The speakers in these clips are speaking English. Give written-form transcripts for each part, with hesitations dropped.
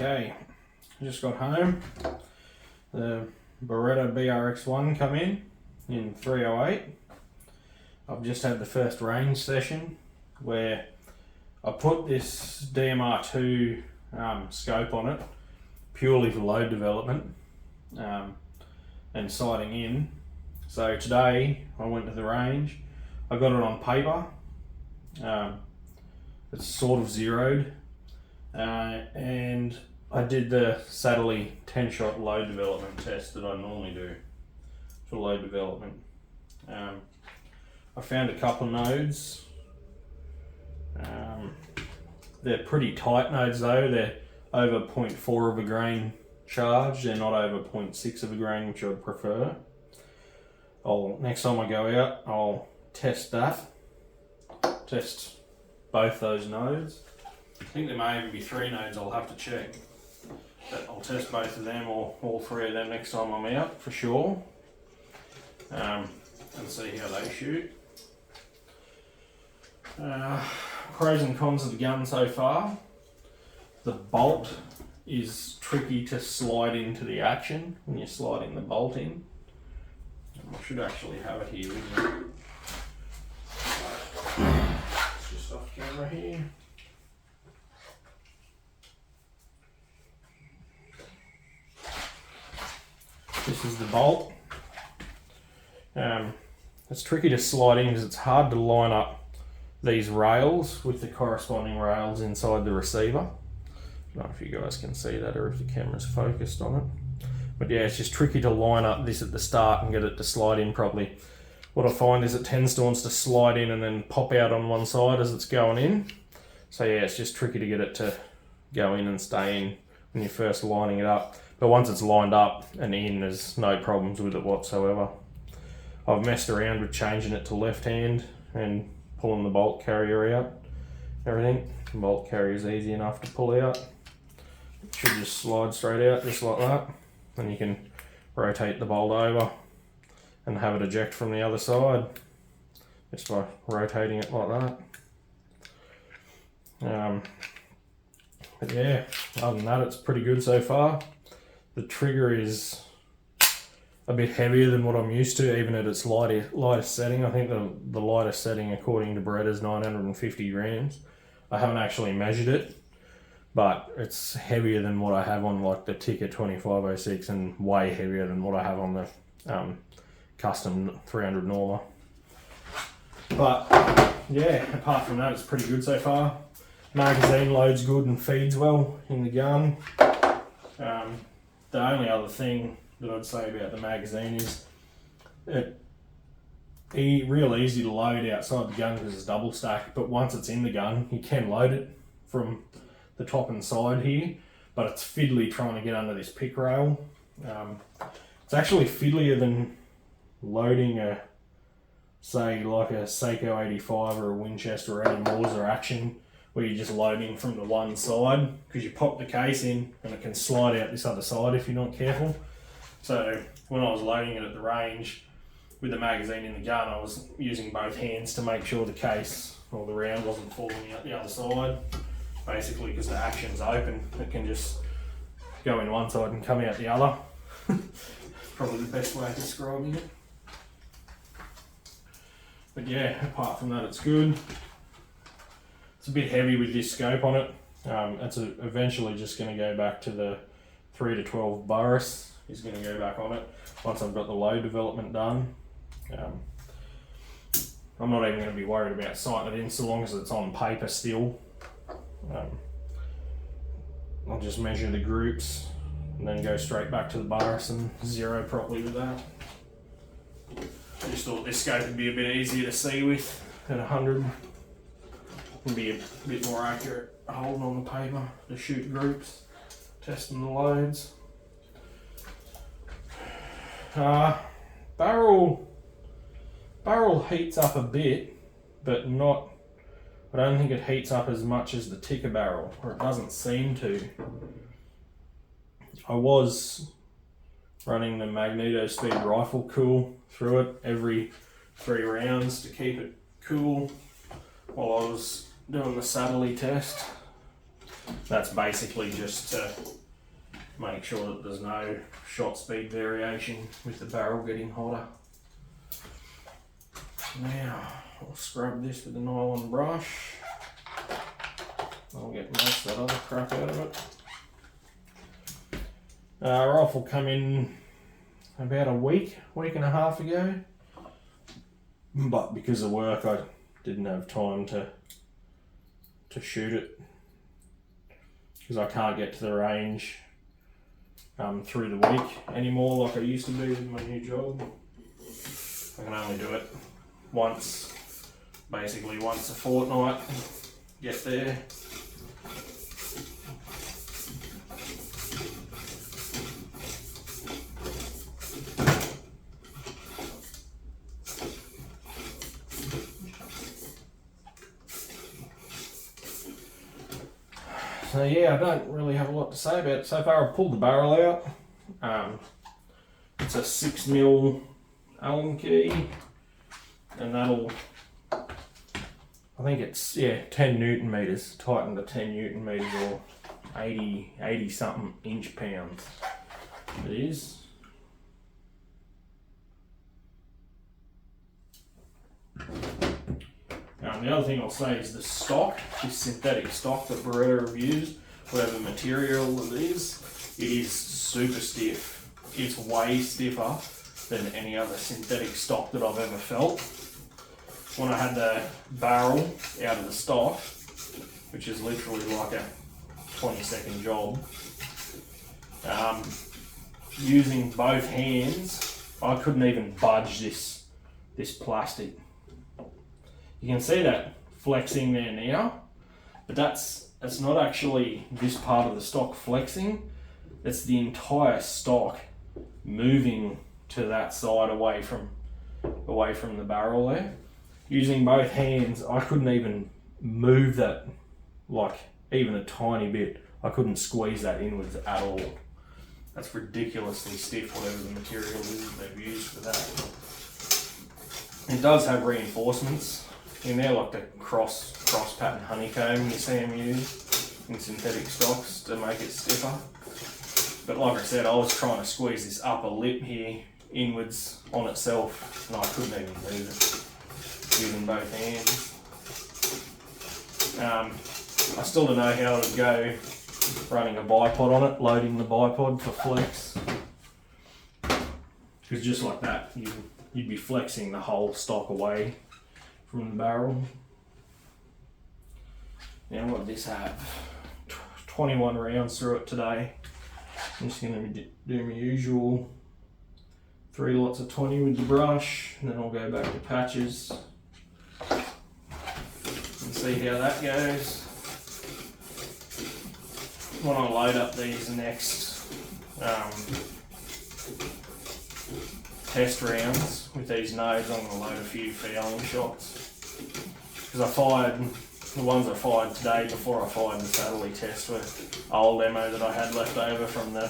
Okay, just got home. The Beretta BRX 1 come in 308. I've just had the first range session where I put this DMR2 scope on it purely for load development and sighting in. So today I went to the range. I got it on paper. It's sort of zeroed. And I did the Satterley 10-shot load development test that I normally do for load development. I found a couple of nodes. They're pretty tight nodes though. They're over 0.4 of a grain charge. They're not over 0.6 of a grain, which I'd prefer. Next time I go out, I'll test that. Test both those nodes. I think there may even be 3 nodes, I'll have to check. But I'll test both of them or all 3 of them next time I'm out for sure. And see how they shoot. Pros and cons of the gun so far. The bolt is tricky to slide into the action when you're sliding the bolt in. I should actually have it here with me. It's just off camera here. This is the bolt. It's tricky to slide in because it's hard to line up these rails with the corresponding rails inside the receiver. I don't know if you guys can see that or if the camera's focused on it. But yeah, it's just tricky to line up this at the start and get it to slide in properly. What I find is it tends to slide in and then pop out on one side as it's going in. So yeah, it's just tricky to get it to go in and stay in when you're first lining it up. But once it's lined up and in, there's no problems with it whatsoever. I've messed around with changing it to left hand and pulling the bolt carrier out. Everything. The bolt carrier is easy enough to pull out. It should just slide straight out just like that. Then you can rotate the bolt over and have it eject from the other side just by rotating it like that. But yeah, other than that, it's pretty good so far. The trigger is a bit heavier than what I'm used to, even at its lightest setting. I think the lightest setting, according to Beretta, is 950 grams. I haven't actually measured it, but it's heavier than what I have on like the Ticker 2506 and way heavier than what I have on the custom 300 Norma. But yeah, apart from that, it's pretty good so far. Magazine loads good and feeds well in the gun. The only other thing that I'd say about the magazine is it's real easy to load outside the gun because it's double stack, but once it's in the gun, you can load it from the top and side here, but it's fiddly trying to get under this pick rail. It's actually fiddlier than loading say like a Seiko 85 or a Winchester or any Mauser action, where you're just loading from the one side, because you pop the case in and it can slide out this other side if you're not careful. So when I was loading it at the range with the magazine in the gun, I was using both hands to make sure the case or the round wasn't falling out the other side. Basically, because the action's open, it can just go in one side and come out the other. Probably the best way of describing it. But yeah, apart from that, it's good. It's a bit heavy with this scope on it. It's eventually just going to go back to the 3 to 12 Burris. Is going to go back on it once I've got the load development done. I'm not even going to be worried about sighting it in so long as it's on paper still. I'll just measure the groups and then go straight back to the Burris and zero properly with that. I just thought this scope would be a bit easier to see with at 100. And be a bit more accurate holding on the paper to shoot groups, testing the loads. Barrel heats up a bit, but not. I don't think it heats up as much as the Ticker barrel, or it doesn't seem to. I was running the Magneto Speed rifle cool through it every 3 rounds to keep it cool while I was doing the Satterley test. That's basically just to make sure that there's no shot speed variation with the barrel getting hotter. Now, I'll scrub this with a nylon brush. I'll get most of that other crap out of it. Rifle come in about a week and a half ago. But because of work, I didn't have time to shoot it. Because I can't get to the range through the week anymore like I used to be with my new job. I can only do it basically once a fortnight, get there. So yeah, I don't really have a lot to say about it. So far I've pulled the barrel out. It's a 6mm Allen key, and that'll, I think it's 10 Newton meters, tightened to 10 Newton meters or 80 something inch pounds. It is. The other thing I'll say is the stock, this synthetic stock that Beretta have used, whatever material it is super stiff. It's way stiffer than any other synthetic stock that I've ever felt. When I had the barrel out of the stock, which is literally like a 20-second job, using both hands, I couldn't even budge this plastic. You can see that flexing there now, but it's not actually this part of the stock flexing, it's the entire stock moving to that side away from the barrel there. Using both hands, I couldn't even move that, like even a tiny bit. I couldn't squeeze that inwards at all. That's ridiculously stiff, whatever the material is they've used for that. It does have reinforcements in there, like the cross pattern honeycomb you see them use in synthetic stocks to make it stiffer. But like I said, I was trying to squeeze this upper lip here inwards on itself, and I couldn't even move it using both hands. I still don't know how it would go running a bipod on it, loading the bipod for flex. Because just like that, you'd be flexing the whole stock away from the barrel. Now what did this have? 21 rounds through it today. I'm just going to do my usual 3 lots of 20 with the brush, and then I'll go back to patches and see how that goes. When I load up these next test rounds with these nodes, I'm going to load a few fouling shots. Because the ones I fired today before I fired the Satterley test were old ammo that I had left over from the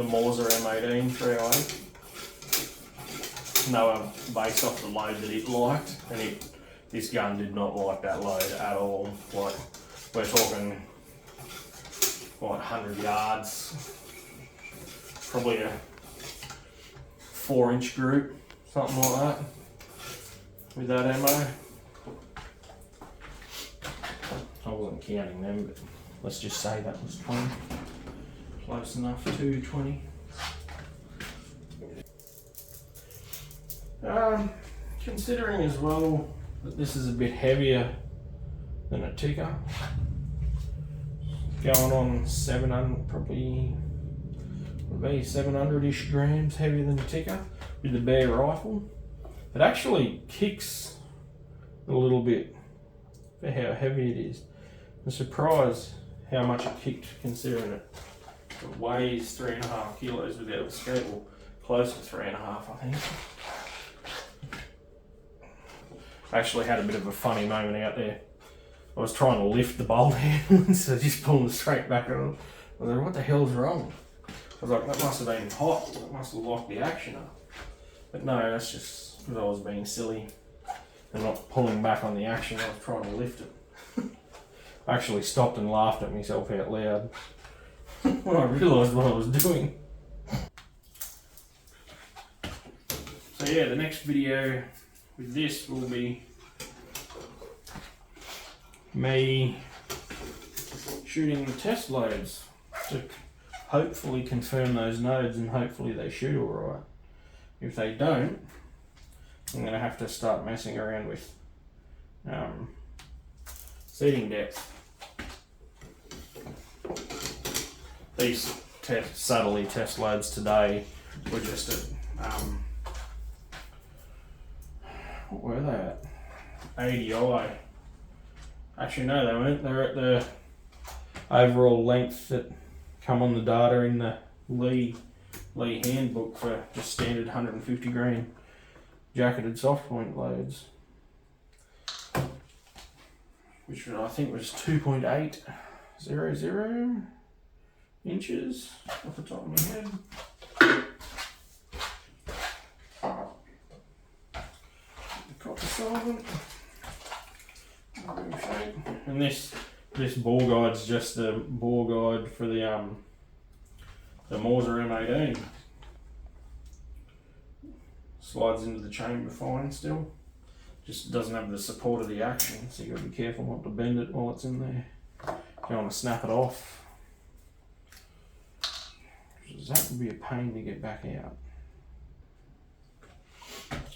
Mauser M18 308. They were based off the load that it liked, and this gun did not like that load at all. Like, we're talking, 100 yards, probably a 4-inch group, something like that, with that ammo. I wasn't counting them, but let's just say that was 20. Close enough to 20. Considering as well that this is a bit heavier than a ticker, going on 700, probably 700-ish grams heavier than a ticker with the bare rifle. It actually kicks a little bit for how heavy it is. I'm surprised how much it kicked, considering it weighs 3.5 kilos without the scope, or close to 3.5, I think. I actually had a bit of a funny moment out there. I was trying to lift the bolt handle instead of just pulling straight back on. I was like, what the hell's wrong? I was like, that must have been hot. That must have locked the action up. But no, that's just because I was being silly and not pulling back on the action. I was trying to lift it. I actually stopped and laughed at myself out loud when I realised what I was doing. So yeah, the next video with this will be me shooting the test loads to hopefully confirm those nodes, and hopefully they shoot alright. If they don't, I'm going to have to start messing around with seating depth. These Satterley test loads today were just at, what were they at? 80i. Actually no, they weren't. They're at the overall length that come on the data in the Lee handbook for just standard 150 grain jacketed soft point loads, which I think was 2.800 inches off the top of my head. The copper solvent. And this bore guide's just the bore guide for the Mauser M18. Slides into the chamber fine still. Just doesn't have the support of the action, so you got to be careful not to bend it while it's in there. You don't want to snap it off. That would be a pain to get back out.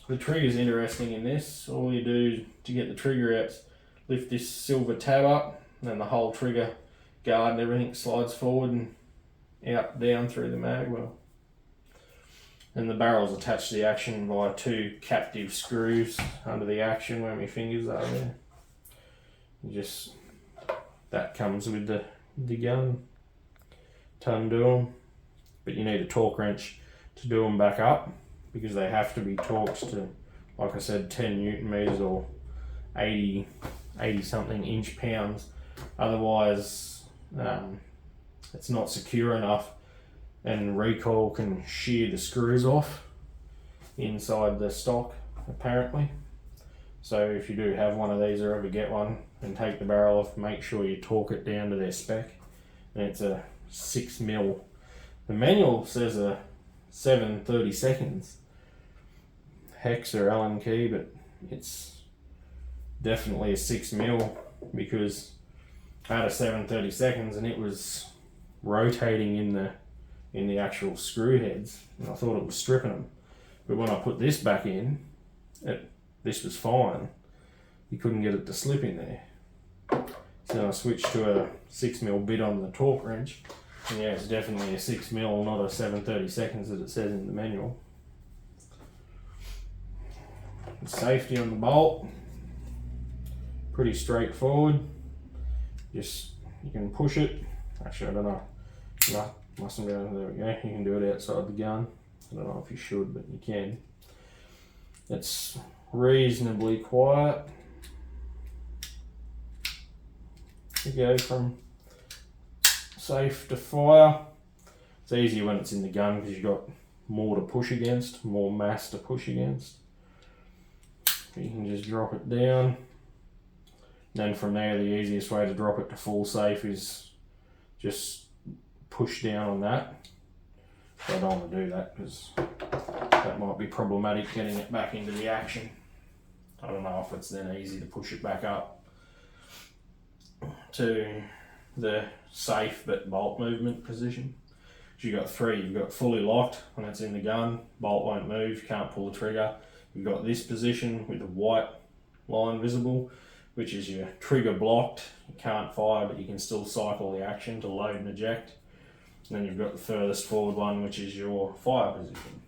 The trigger's interesting in this. All you do to get the trigger out is lift this silver tab up, and then the whole trigger guard and everything slides forward and out, down through the mag well. And the barrel's attached to the action via 2 captive screws under the action where my fingers are there. That comes with the gun to undo them. But you need a torque wrench to do them back up, because they have to be torqued to, like I said, 10 Newton meters or 80 something inch pounds. Otherwise, it's not secure enough, and recoil can shear the screws off inside the stock, apparently. So if you do have one of these or ever get one and take the barrel off, make sure you torque it down to their spec. And it's a 6mm. The manual says a 7/32 hex or Allen key, but it's definitely a 6mm, because I had a 7/32 and it was rotating in the actual screw heads, and I thought it was stripping them. But when I put this back in, this was fine. You couldn't get it to slip in there. So then I switched to a 6mm bit on the torque wrench, and yeah, it's definitely a 6mm, not a 7/32 that it says in the manual. The safety on the bolt, pretty straightforward. Just, you can push it. Actually, I don't know. No, mustn't go. There we go. You can do it outside the gun. I don't know if you should, but you can. It's reasonably quiet. You go from safe to fire. It's easier when it's in the gun because you've got more to push against, more mass to push against. You can just drop it down. Then from there, the easiest way to drop it to full safe is just push down on that. But I don't want to do that because that might be problematic getting it back into the action. I don't know if it's then easy to push it back up to the safe but bolt movement position. You've got 3, you've got fully locked when it's in the gun, bolt won't move, can't pull the trigger. You've got this position with the white line visible, which is your trigger blocked, you can't fire but you can still cycle the action to load and eject. And then you've got the furthest forward one, which is your fire position.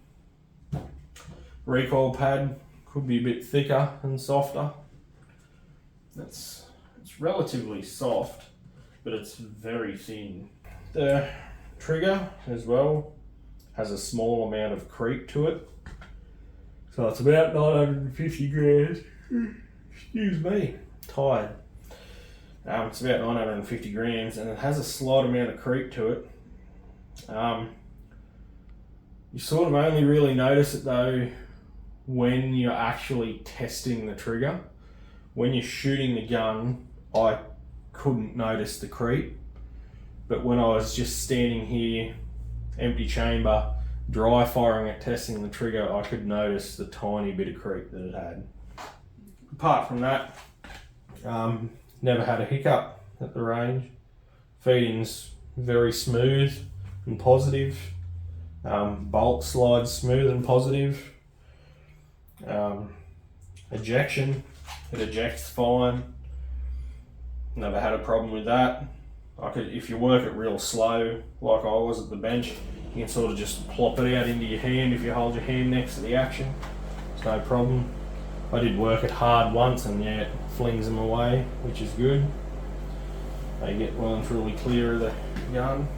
Recoil pad could be a bit thicker and softer. It's relatively soft, but it's very thin. The trigger as well has a small amount of creep to it. So it's about 950 grams. Excuse me, tired. It's about 950 grams and it has a slight amount of creep to it. You sort of only really notice it though when you're actually testing the trigger. When you're shooting the gun, I couldn't notice the creep. But when I was just standing here, empty chamber, dry firing it, testing the trigger, I could notice the tiny bit of creep that it had. Apart from that, never had a hiccup at the range. Feeding's very smooth and positive. Bolt slides smooth and positive. Ejection, it ejects fine. Never had a problem with that. If you work it real slow, like I was at the bench, you can sort of just plop it out into your hand if you hold your hand next to the action. It's no problem. I did work it hard once and yeah, it flings them away, which is good. They get well and truly clear of the gun.